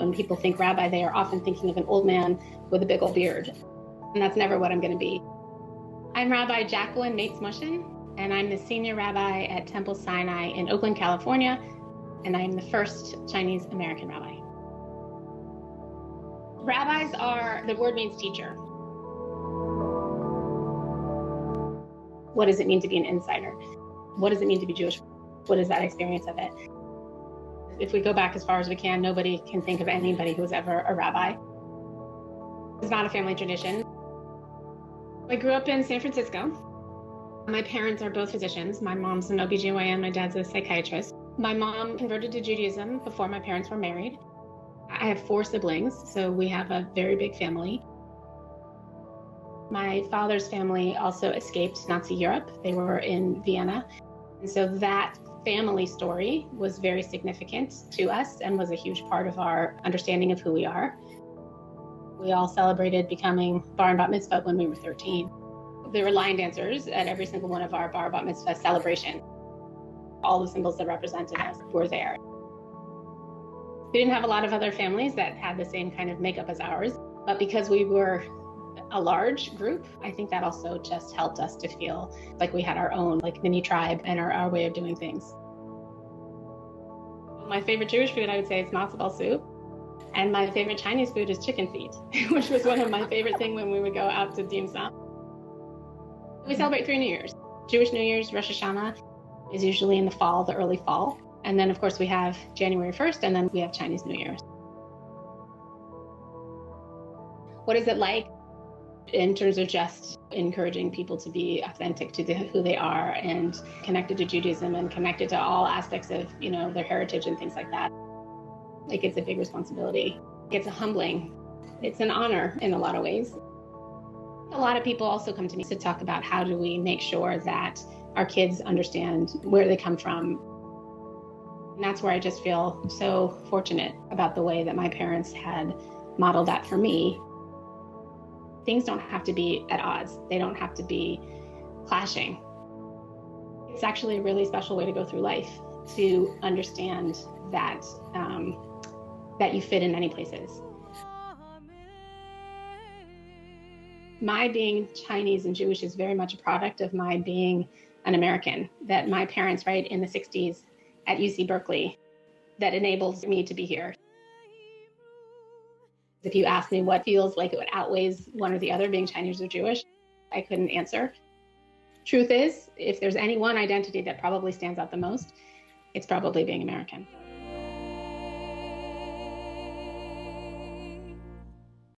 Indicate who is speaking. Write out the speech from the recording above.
Speaker 1: when people think rabbi, they are often thinking of an old man with a big old beard. And that's never what I'm going to be. I'm Rabbi Jacqueline Mates-Mushin, and I'm the senior rabbi at Temple Sinai in Oakland, California, and I'm the first Chinese American rabbi. Rabbis are, the word means teacher. What does it mean to be an insider? What does it mean to be Jewish? What is that experience of it? If we go back as far as we can, nobody can think of anybody who was ever a rabbi. It's not a family tradition. I grew up in San Francisco. My parents are both physicians. My mom's an OBGYN, my dad's a psychiatrist. My mom converted to Judaism before my parents were married. I have 4 siblings, so we have a very big family. My father's family also escaped Nazi Europe. They were in Vienna. And so that family story was very significant to us and was a huge part of our understanding of who we are. We all celebrated becoming bar and bat mitzvah when we were 13. There were line dancers at every single one of our bar bat mitzvah celebration. All the symbols that represented us were there. We didn't have a lot of other families that had the same kind of makeup as ours, but because we were a large group, I think that also just helped us to feel like we had our own like mini tribe and our way of doing things. My favorite Jewish food, I would say, is matzo ball soup. And my favorite Chinese food is chicken feet, which was one of my favorite things when we would go out to dim sum. We celebrate 3 New Years. Jewish New Year's, Rosh Hashanah, is usually in the fall, the early fall. And then, of course, we have January 1st, and then we have Chinese New Year's. What is it like in terms of just encouraging people to be authentic to who they are and connected to Judaism and connected to all aspects of, their heritage and things like that? Like, it's a big responsibility. It's a humbling. It's an honor in a lot of ways. A lot of people also come to me to talk about how do we make sure that our kids understand where they come from. And that's where I just feel so fortunate about the way that my parents had modeled that for me. Things don't have to be at odds. They don't have to be clashing. It's actually a really special way to go through life, to understand that that you fit in many places. My being Chinese and Jewish is very much a product of my being an American, that my parents, right, in the 60s at UC Berkeley, that enables me to be here. If you ask me what feels like it outweighs one or the other, being Chinese or Jewish, I couldn't answer. Truth is, if there's any one identity that probably stands out the most, it's probably being American.